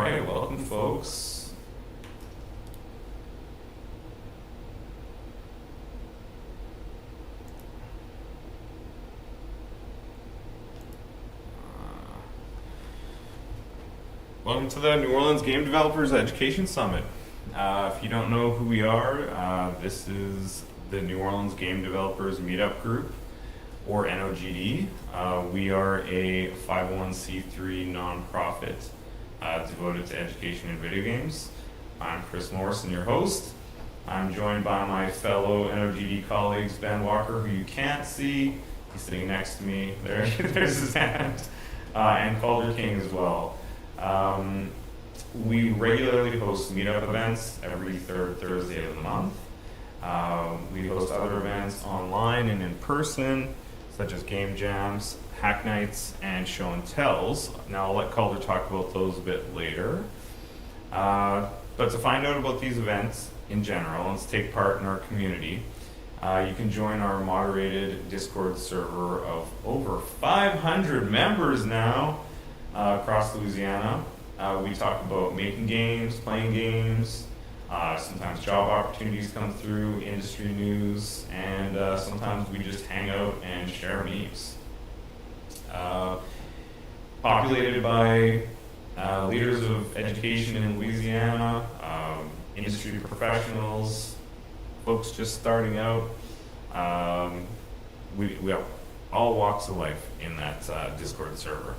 right, welcome folks. Welcome to the New Orleans Game Developers Education Summit. If you don't know who we are, this is the New Orleans Game Developers Meetup Group, or NOGD. We are a 501c3 nonprofit devoted to education in video games. I'm Chris Morrison, your host. I'm joined by my fellow NOGD colleagues, Ben Walker, who you can't see. He's sitting next to me. There's his hand. And Calder King as well. We regularly host meetup events every third Thursday of the month. We host other events online and in person, such as game jams, hack nights, and show and tells. Now I'll let Calder talk about those a bit later. But to find out about these events in general and to take part in our community, you can join our moderated Discord server of over 500 members now across Louisiana. We talk about making games, playing games, sometimes job opportunities come through, industry news, and sometimes we just hang out and share memes. Populated by leaders of education in Louisiana, industry professionals, folks just starting out. We have all walks of life in that Discord server.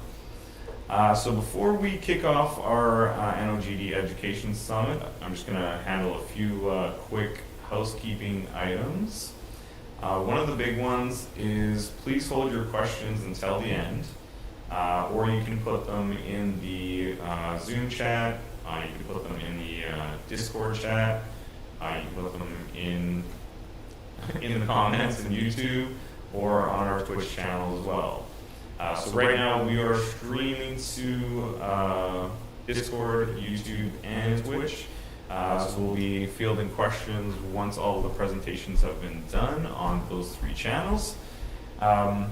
So before we kick off our NOGD Education Summit, I'm just going to handle a few quick housekeeping items. One of the big ones is please hold your questions until the end, or you can put them in the Zoom chat, you can put them in the Discord chat, you can put them in the comments in YouTube, or on our Twitch channel as well. So right now we are streaming to Discord, YouTube, and Twitch. So we'll be fielding questions once all of the presentations have been done on those three channels. And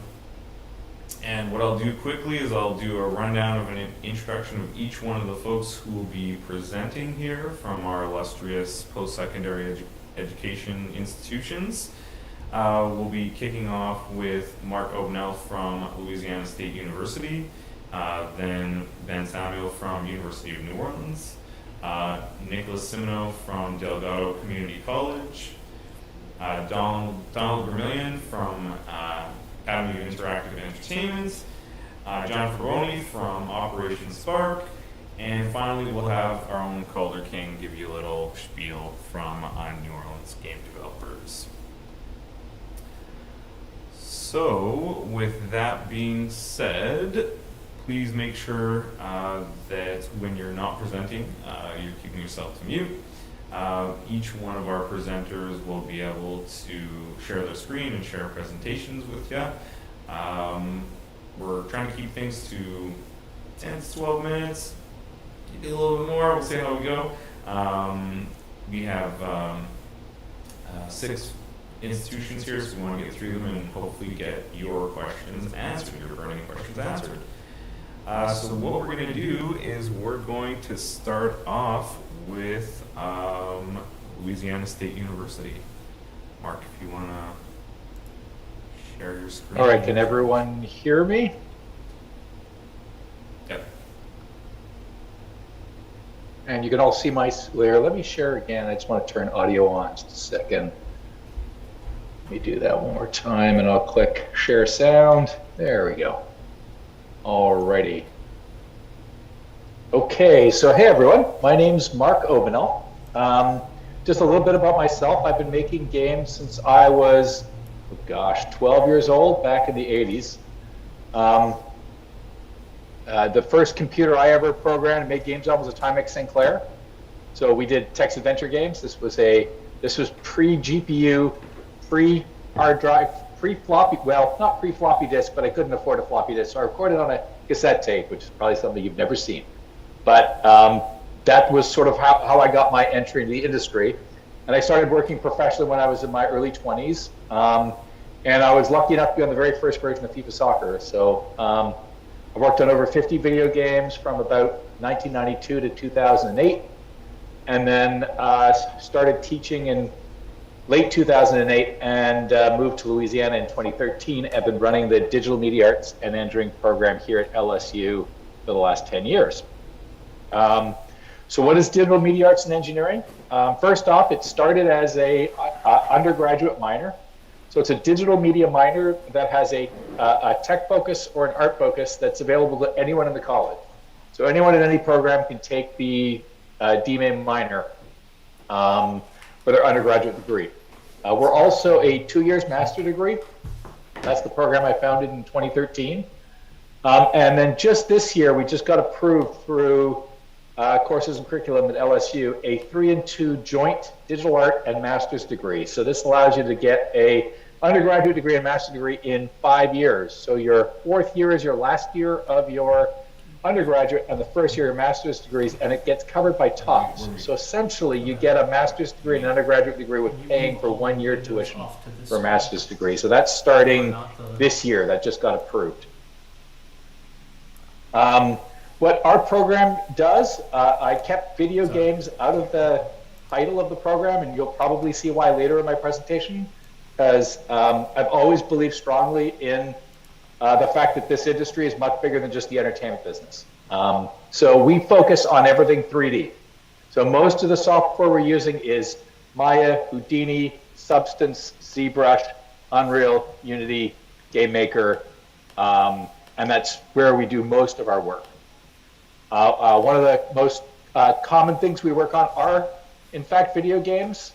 what I'll do quickly is I'll do a rundown of an introduction of each one of the folks who will be presenting here from our illustrious post-secondary education institutions. We'll be kicking off with Mark Obenel from Louisiana State University, then Ben Samuel from University of New Orleans, Nicholas Simoneau from Delgado Community College, Donald Vermillion from Academy of Interactive Entertainment, John Ferroni from Operation Spark, and finally we'll have our own Calder King give you a little spiel from New Orleans Game Developers. So, with that being said, please make sure that when you're not presenting, you're keeping yourself to mute. Each one of our presenters will be able to share their screen and share presentations with you. We're trying to keep things to 10 to 12 minutes, maybe a little bit more, we'll see how we go. We have 6 institutions here, so we want to get through them and hopefully get your questions answered, your burning questions answered. So what we're going to do is we're going to start off with Louisiana State University. Mark, if you want to share your screen. All right, can everyone hear me? Yep. And you can all see my here. Let me share again. I just want to turn audio on just a second. Let me do that one more time, and I'll click share sound. There we go. Alrighty. Okay, so hey everyone, my name's Mark Obenel. Just a little bit about myself. I've been making games since I was, 12 years old, back in the 80s. The first computer I ever programmed and made games on was a Timex Sinclair. So we did text adventure games. This was pre-GPU, pre-hard drive, pre-floppy, well, not pre-floppy disk, but I couldn't afford a floppy disk. So I recorded on a cassette tape, which is probably something you've never seen. But that was sort of how I got my entry into the industry. And I started working professionally when I was in my early 20s. And I was lucky enough to be on the very first version of FIFA Soccer. So I worked on over 50 video games from about 1992 to 2008, and then started teaching in late 2008 and moved to Louisiana in 2013. I've been running the Digital Media Arts and Engineering program here at LSU for the last 10 years. So what is Digital Media Arts and Engineering? First off, it started as a undergraduate minor. So it's a digital media minor that has a tech focus or an art focus that's available to anyone in the college. So anyone in any program can take the DMA minor for their undergraduate degree. We're also a 2 years master degree. That's the program I founded in 2013. And then just this year, we just got approved through courses and curriculum at LSU, a 3 and 2 joint digital art and master's degree. So this allows you to get a undergraduate degree and master's degree in 5 years. So your 4th year is your last year of your undergraduate and the first year of your master's degrees, and it gets covered by TOPS. So essentially you get a master's degree and an undergraduate degree with paying for 1 year tuition for a master's degree. So that's starting this year, that just got approved. What our program does, I kept video games out of the title of the program, and you'll probably see why later in my presentation, because I've always believed strongly in the fact that this industry is much bigger than just the entertainment business. So we focus on everything 3D. So most of the software we're using is Maya, Houdini, Substance, ZBrush, Unreal, Unity, GameMaker, and that's where we do most of our work. One of the most common things we work on are, in fact, video games.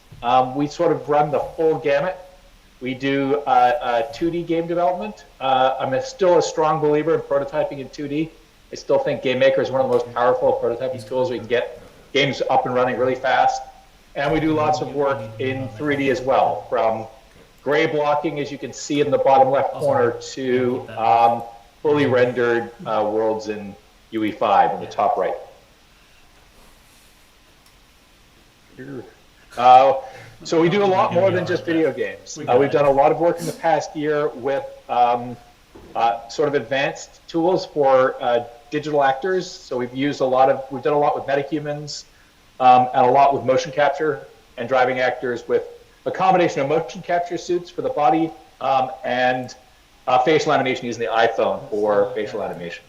We sort of run the full gamut. We do 2D game development. I'm still a strong believer in prototyping in 2D. I still think GameMaker is one of the most powerful prototyping tools. We can get games up and running really fast. And we do lots of work in 3D as well, from gray blocking, as you can see in the bottom left corner, to fully rendered worlds in UE5 in the top right. So we do a lot more than just video games. We've done a lot of work in the past year with sort of advanced tools for digital actors. So we've done a lot with metahumans and a lot with motion capture and driving actors, with a combination of motion capture suits for the body and facial animation using the iPhone for facial animation.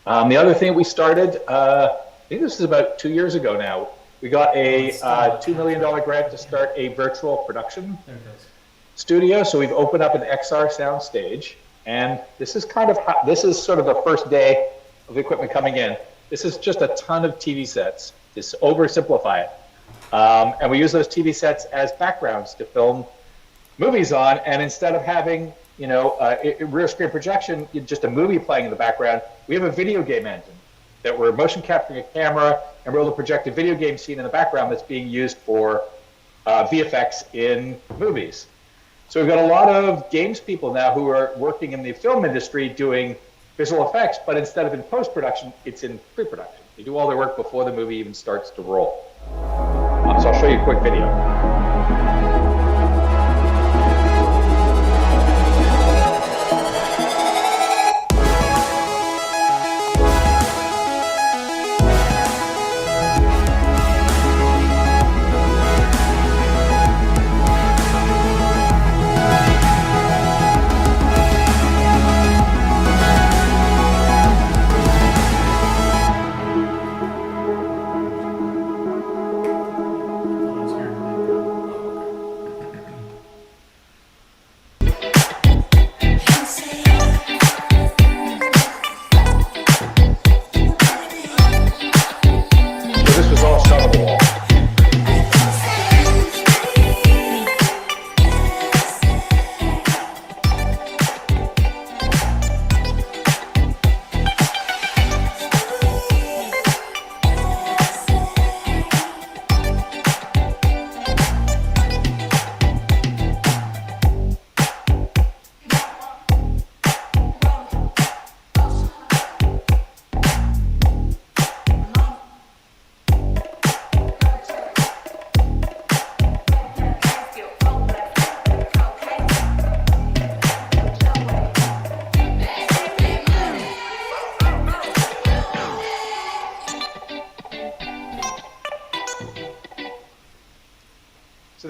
The other thing we started, I think this is about 2 years ago now, we got a $2 million grant to start a virtual production studio. So we've opened up an XR sound stage, and this is sort of the first day of the equipment coming in. This is just a ton of TV sets, just oversimplify it. And we use those TV sets as backgrounds to film movies on, and instead of having rear screen projection, just a movie playing in the background, we have a video game engine that we're motion capturing a camera, and we're able to project a video game scene in the background that's being used for VFX in movies. So we've got a lot of games people now who are working in the film industry doing visual effects, but instead of in post-production, it's in pre-production. They do all their work before the movie even starts to roll. So I'll show you a quick video.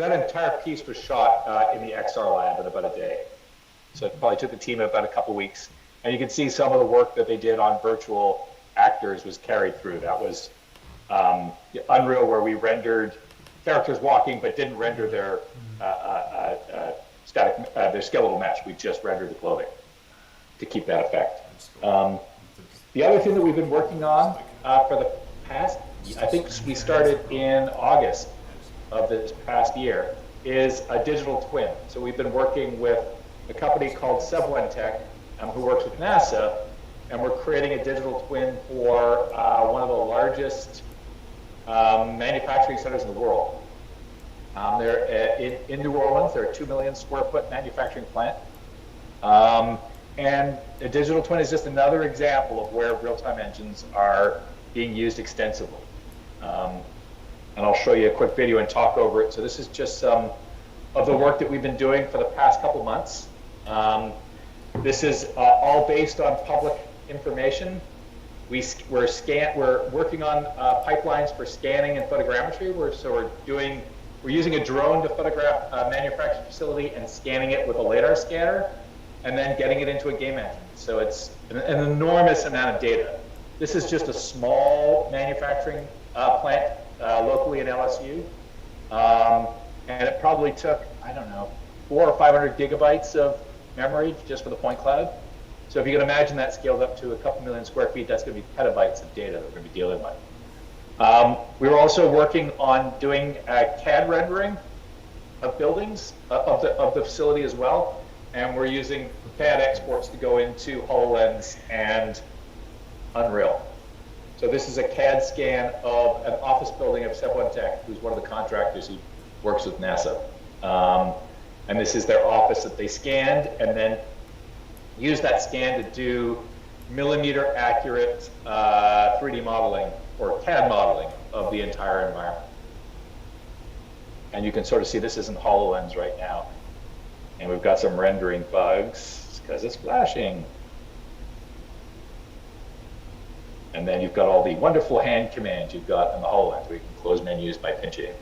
that entire piece was shot in the XR lab in about a day. So it probably took the team about a couple weeks. And you can see some of the work that they did on virtual actors was carried through. That was Unreal, where we rendered characters walking, but didn't render their their skeletal mesh. We just rendered the clothing to keep that effect. The other thing that we've been working on for the past, I think we started in August of this past year, is a digital twin. So we've been working with a company called Tech, who works with NASA, and we're creating a digital twin for one of the largest manufacturing centers in the world. They're in New Orleans. They're a 2 million square foot manufacturing plant. And a digital twin is just another example of where real-time engines are being used extensively. And I'll show you a quick video and talk over it. So this is just some of the work that we've been doing for the past couple months. This is all based on public information. We're working on pipelines for scanning and photogrammetry. We're using a drone to photograph a manufacturing facility and scanning it with a LiDAR scanner, and then getting it into a game engine. So it's an enormous amount of data. This is just a small manufacturing plant locally in LSU. And it probably took, I don't know, 400 or 500 gigabytes of memory just for the point cloud. So if you can imagine that scaled up to a couple million square feet, that's going to be petabytes of data that we're going to be dealing with. We were also working on doing CAD rendering of buildings, of the facility as well. And we're using CAD exports to go into HoloLens and Unreal. So this is a CAD scan of an office building of Tech, who's one of the contractors who works with NASA. And this is their office that they scanned, and then use that scan to do millimeter accurate 3D modeling or CAD modeling of the entire environment. And you can sort of see this isn't HoloLens right now. And we've got some rendering bugs because it's flashing. And then you've got all the wonderful hand commands you've got in the HoloLens, where you can close menus by pinching.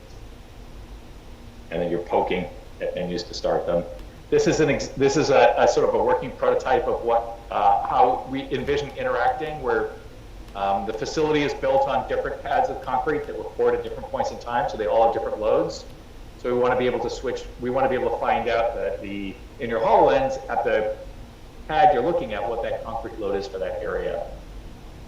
And then you're poking at menus to start them. This is a sort of a working prototype of how we envision interacting, where the facility is built on different pads of concrete that were poured at different points in time, so they all have different loads. So we want to be able to switch. We want to be able to find out that in your HoloLens at the pad you're looking at, what that concrete load is for that area.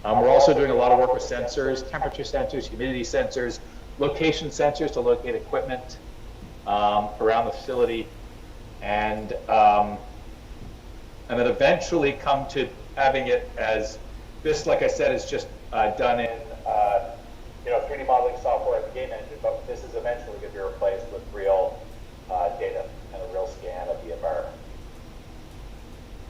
We're also doing a lot of work with sensors, temperature sensors, humidity sensors, location sensors to locate equipment around the facility, and then eventually come to having it as this, like I said, is just done in 3D modeling software in the game engine, but this is eventually going to be replaced with real data and a real scan of the environment.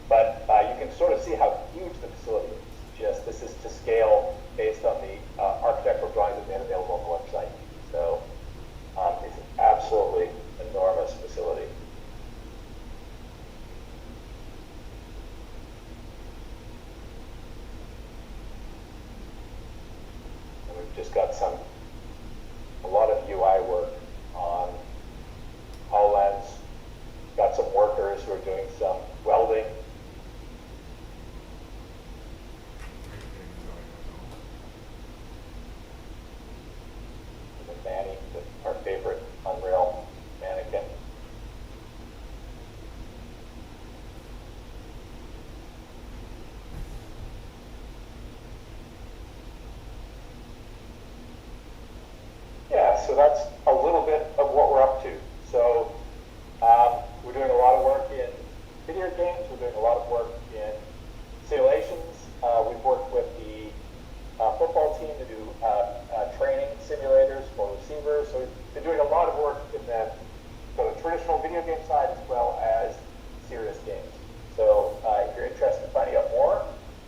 But you can sort of see how huge the facility is. This is to scale based on the architectural drawings that made available on the website. So it's an absolutely enormous facility. And we've just got a lot of UI work on HoloLens. Got some workers who are doing some welding. Manny, our favorite Unreal mannequin. Yeah, so that's a little bit of what we're up to. So we're doing a lot of work in video games. We're doing a lot of work in simulations. We've worked with the football team to do training simulators for receivers. So we've been doing a lot of work in that sort of traditional video game side as well as serious games. So if you're interested in finding out more,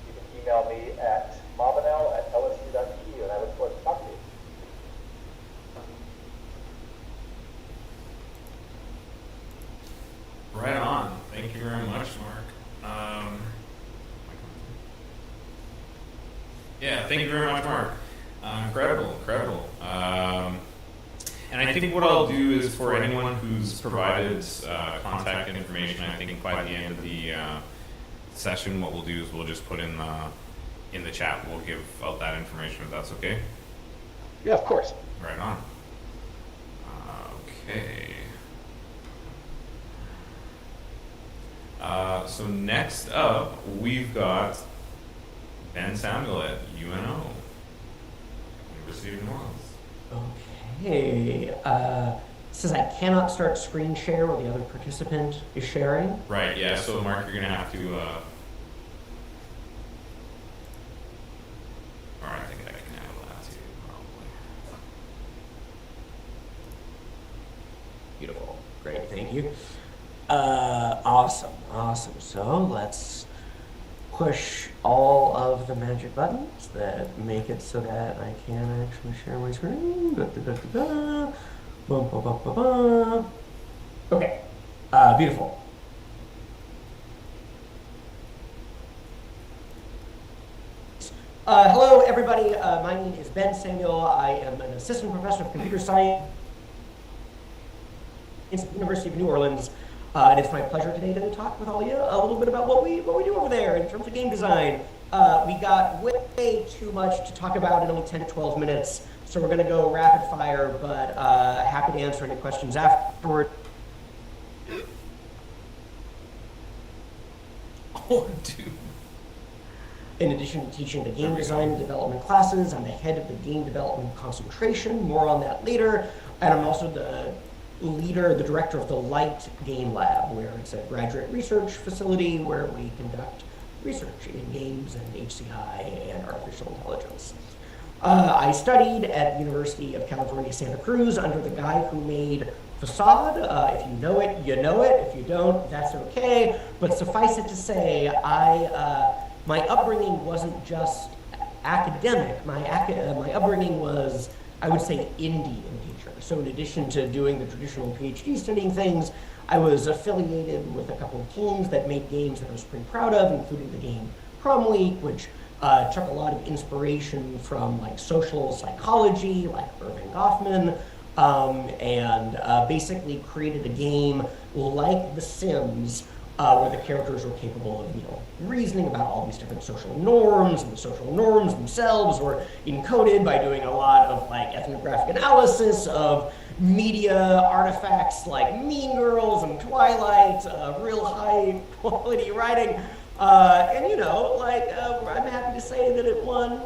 you can email me at mabanel@lsu.edu, and I look forward to talking to you. Right on. Thank you very much, Mark. Yeah, thank you very much, Mark. Incredible. And I think what I'll do is for anyone who's provided contact information, I think by the end of the session, what we'll do is we'll just put in the chat. We'll give out that information if that's okay. Yeah, of course. Right on. Okay. So next up, we've got Ben Samuel at UNO, University of New Orleans. Okay. Says I cannot start screen share while the other participant is sharing. Right, yeah, so Mark, you're gonna have to, or I think I can handle that too, probably. Beautiful. Great, thank you. Awesome. So let's push all of the magic buttons that make it so that I can actually share my screen. Okay, beautiful. Hello, everybody. My name is Ben Samuel. I am an assistant professor of computer science at the University of New Orleans. And it's my pleasure today to talk with all of you a little bit about what we do over there in terms of game design. We got way too much to talk about in only 10 to 12 minutes, so we're going to go rapid fire, but happy to answer any questions afterward. Oh, dude. In addition to teaching the game design and development classes, I'm the head of the game development concentration. More on that later. And I'm also the director of the Light Game Lab, where it's a graduate research facility where we conduct research in games and HCI and artificial intelligence. I studied at University of California, Santa Cruz under the guy who made Facade. If you know it, you know it. If you don't, that's okay. But suffice it to say, my upbringing wasn't just academic. My upbringing was, I would say, indie in nature. So in addition to doing the traditional PhD studying things, I was affiliated with a couple of teams that made games that I was pretty proud of, including the game Prom Week, which took a lot of inspiration from like social psychology, like Irving Goffman, and basically created a game like The Sims, where the characters were capable of, reasoning about all these different social norms, and the social norms themselves were encoded by doing a lot of like ethnographic analysis of media artifacts like Mean Girls and Twilight, real high quality writing, and I'm happy to say that it won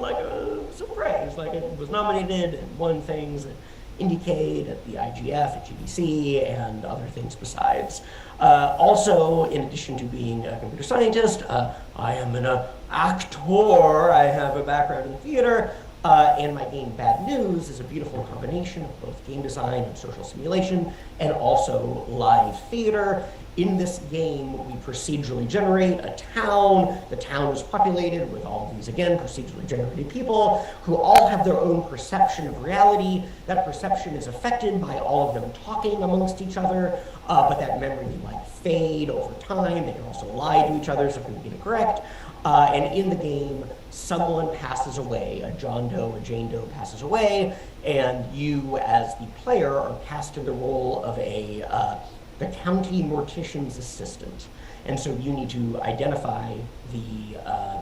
some praise. Like it was nominated and won things at IndieCade, at the IGF, at GDC, and other things besides. Also, in addition to being a computer scientist, I am an actor. I have a background in theater, and my game Bad News is a beautiful combination of both game design and social simulation, and also live theater. In this game, we procedurally generate a town. The town is populated with all of these, again, procedurally generated people who all have their own perception of reality. That perception is affected by all of them talking amongst each other, but that memory might fade over time. They can also lie to each other, so it can be incorrect. And in the game, someone passes away, a John Doe, a Jane Doe passes away, and you, as the player, are cast in the role of the county mortician's assistant. And so you need to identify the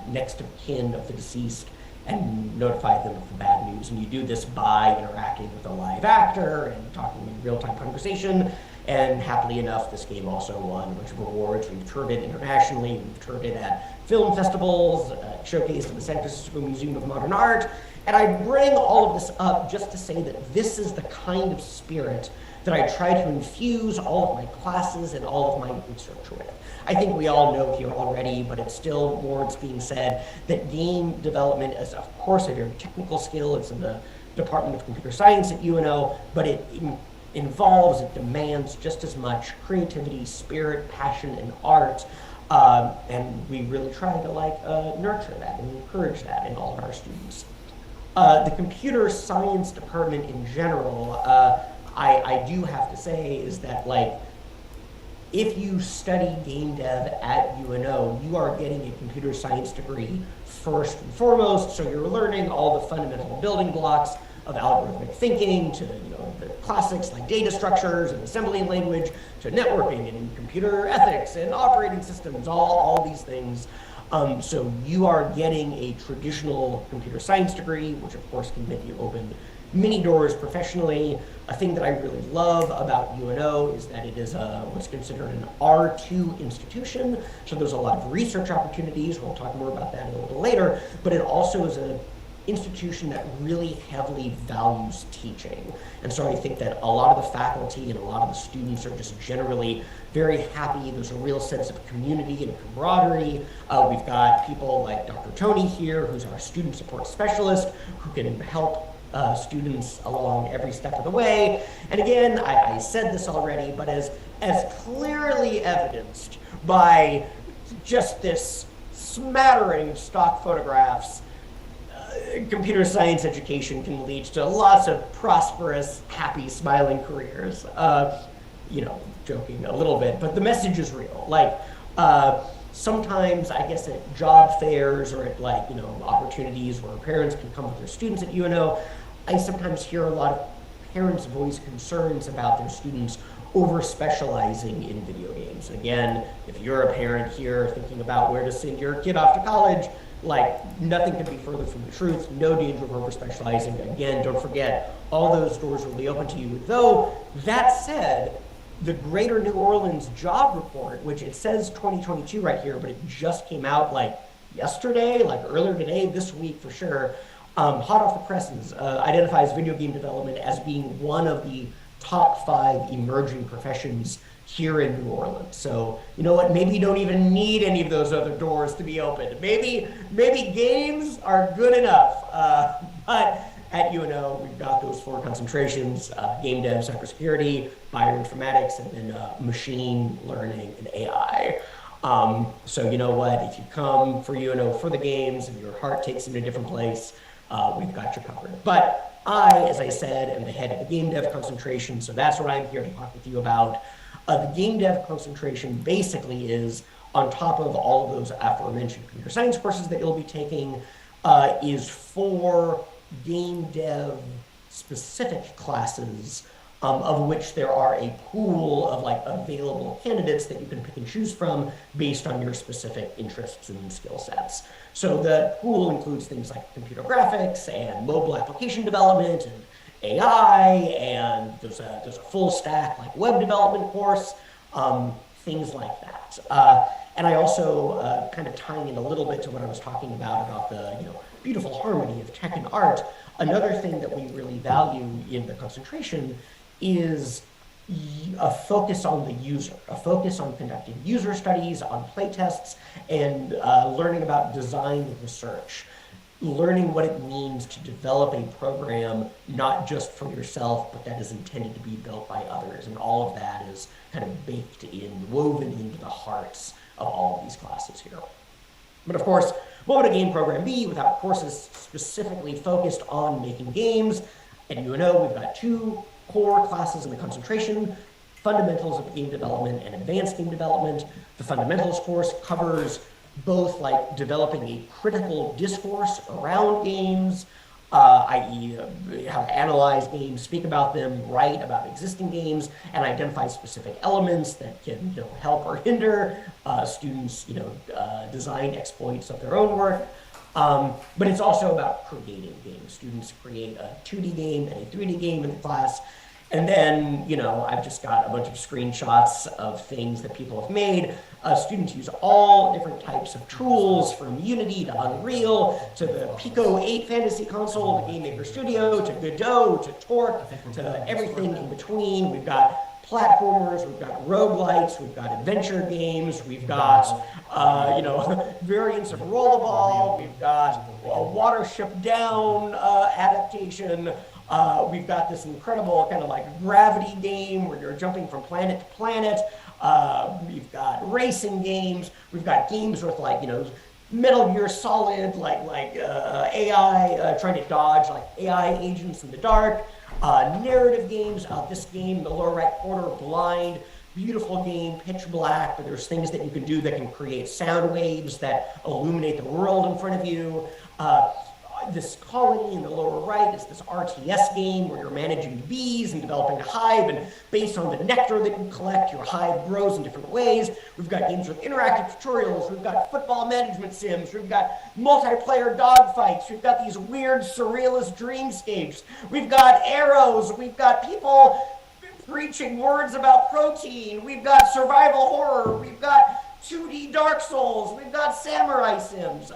next of kin of the deceased and notify them of the bad news. And you do this by interacting with a live actor and talking in real-time conversation. And happily enough, this game also won a bunch of awards. We've toured it internationally. We've toured it at film festivals, showcased at the San Francisco Museum of Modern Art. And I bring all of this up just to say that this is the kind of spirit that I try to infuse all of my classes and all of my research with. I think we all know here already, but it's still warrants being said, that game development is, of course, a very technical skill. It's in the Department of Computer Science at UNO, but it demands just as much creativity, spirit, passion, and art. And we really try to nurture that and encourage that in all of our students. The computer science department in general, I do have to say is that if you study game dev at UNO, you are getting a computer science degree first and foremost, so you're learning all the fundamental building blocks of algorithmic thinking to the classics like data structures and assembly language to networking and computer ethics and operating systems, all these things. So you are getting a traditional computer science degree, which of course can make you open many doors professionally. A thing that I really love about UNO is that it is what's considered an R2 institution. So there's a lot of research opportunities. We'll talk more about that a little later, but it also is an institution that really heavily values teaching. And so I think that a lot of the faculty and a lot of the students are just generally very happy. There's a real sense of community and camaraderie. We've got people like Dr. Tony here, who's our student support specialist, who can help students along every step of the way. And again, I said this already, but as clearly evidenced by just this smattering of stock photographs, computer science education can lead to lots of prosperous, happy, smiling careers. Joking a little bit, but the message is real. Like, sometimes, I guess, at job fairs or at opportunities where parents can come with their students at UNO, I sometimes hear a lot of parents voice concerns about their students over specializing in video games. And again, if you're a parent here thinking about where to send your kid off to college, nothing could be further from the truth. No danger of over specializing. Again, don't forget, all those doors will be open to you. Though, that said, the Greater New Orleans Job Report, which it says 2022 right here, but it just came out yesterday, earlier today, this week for sure, hot off the presses, identifies video game development as being one of the top 5 emerging professions here in New Orleans. So, you know what, maybe you don't even need any of those other doors to be opened. Maybe games are good enough, but at UNO, we've got those 4 concentrations, game dev, cybersecurity, bioinformatics, and then machine learning and AI. So you know what, if you come for UNO for the games and your heart takes you to a different place, we've got you covered. But I, as I said, am the head of the game dev concentration, so that's what I'm here to talk with you about. The game dev concentration basically is, on top of all of those aforementioned computer science courses that you'll be taking, is 4 game dev specific classes, of which there are a pool of available candidates that you can pick and choose from based on your specific interests and skill sets. So the pool includes things like computer graphics and mobile application development and AI, and there's a full stack web development course, things like that. And I also, kind of tying in a little bit to what I was talking about the beautiful harmony of tech and art, another thing that we really value in the concentration is a focus on the user, a focus on conducting user studies, on playtests, and learning about design research, learning what it means to develop a program not just for yourself, but that is intended to be built by others. And all of that is kind of baked in, woven into the hearts of all of these classes here. But of course, what would a game program be without courses specifically focused on making games? At UNO, we've got 2 core classes in the concentration: fundamentals of game development and advanced game development. The fundamentals course covers both developing a critical discourse around games, i.e. how to analyze games, speak about them, write about existing games, and identify specific elements that can help or hinder students design exploits of their own work. But it's also about creating games. Students create a 2D game and a 3D game in the class. And then, I've just got a bunch of screenshots of things that people have made. Students use all different types of tools, from Unity to Unreal to the Pico 8 fantasy console, the Game Maker Studio, to Godot, to Torque, to everything in between. We've got platformers, we've got roguelites, we've got adventure games, we've got, variants of Rollerball, we've got a Watership Down adaptation. We've got this incredible kind of gravity game where you're jumping from planet to planet. We've got racing games. We've got games with Metal Gear Solid, AI trying to dodge AI agents in the dark. Narrative games. This game in the lower right corner, Blind, beautiful game, pitch black, but there's things that you can do that can create sound waves that illuminate the world in front of you. this colony in the lower right is this RTS game where you're managing bees and developing a hive, and based on the nectar that you collect, your hive grows in different ways. We've got games with interactive tutorials, we've got football management sims, we've got multiplayer dogfights, we've got these weird surrealist dreamscapes, we've got arrows, we've got people preaching words about protein, we've got survival horror, we've got 2D Dark Souls, we've got samurai sims.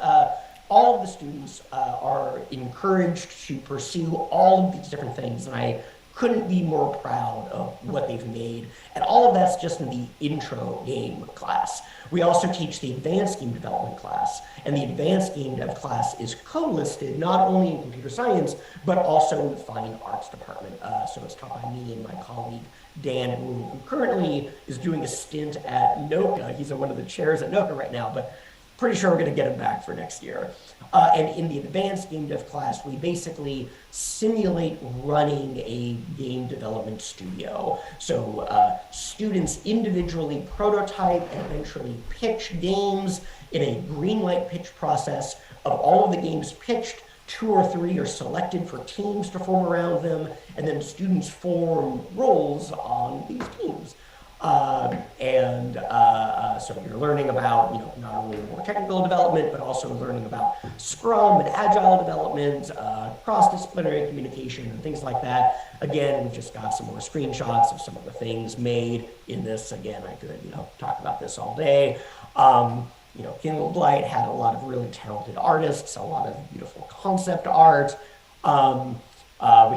All of the students are encouraged to pursue all of these different things, and I couldn't be more proud of what they've made. And all of that's just in the intro game class. We also teach the advanced game development class, and the advanced game dev class is co-listed not only in computer science, but also in the fine arts department. So it's taught by me and my colleague, Dan, who currently is doing a stint at NOCA. He's in one of the chairs at NOCA right now, but pretty sure we're going to get him back for next year. And in the advanced game dev class, we basically simulate running a game development studio. So students individually prototype and eventually pitch games in a green light pitch process. Of all of the games pitched, 2 or 3 are selected for teams to form around them, and then students form roles on these teams. So you're learning about, not only more technical development, but also learning about Scrum and Agile development, cross-disciplinary communication, and things like that. Again, we've just got some more screenshots of some of the things made in this. Again, I could, talk about this all day. Kindle Light had a lot of really talented artists, a lot of beautiful concept art. We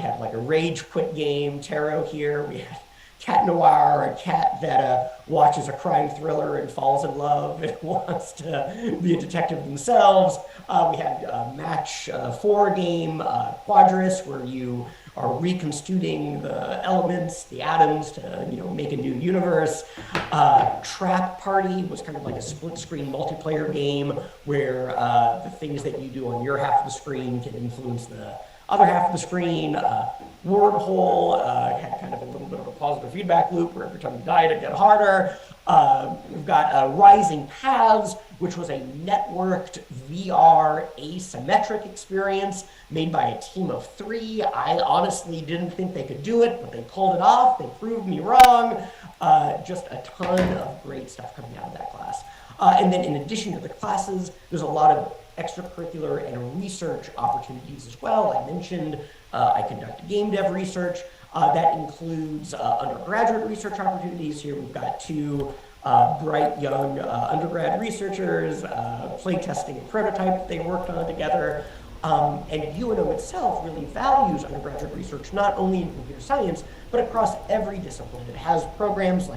had like a rage quit game, Tarot here. We had Cat Noir, a cat that watches a crime thriller and falls in love and wants to be a detective themselves. We had a Match 4 game, Quadris, where you are reconstituting the elements, the atoms to make a new universe. Trap Party was kind of like a split-screen multiplayer game where the things that you do on your half of the screen can influence the other half of the screen. Wormhole had kind of a little bit of a positive feedback loop where every time you died it got harder. We've got Rising Paths, which was a networked VR asymmetric experience made by a team of 3. I honestly didn't think they could do it, but they pulled it off. They proved me wrong. Just a ton of great stuff coming out of that class. And then in addition to the classes, there's a lot of extracurricular and research opportunities as well. I mentioned I conduct game dev research. That includes undergraduate research opportunities. Here we've got 2 bright young undergrad researchers playtesting a prototype they worked on together. And UNO itself really values undergraduate research not only in computer science, but across every discipline. It has programs like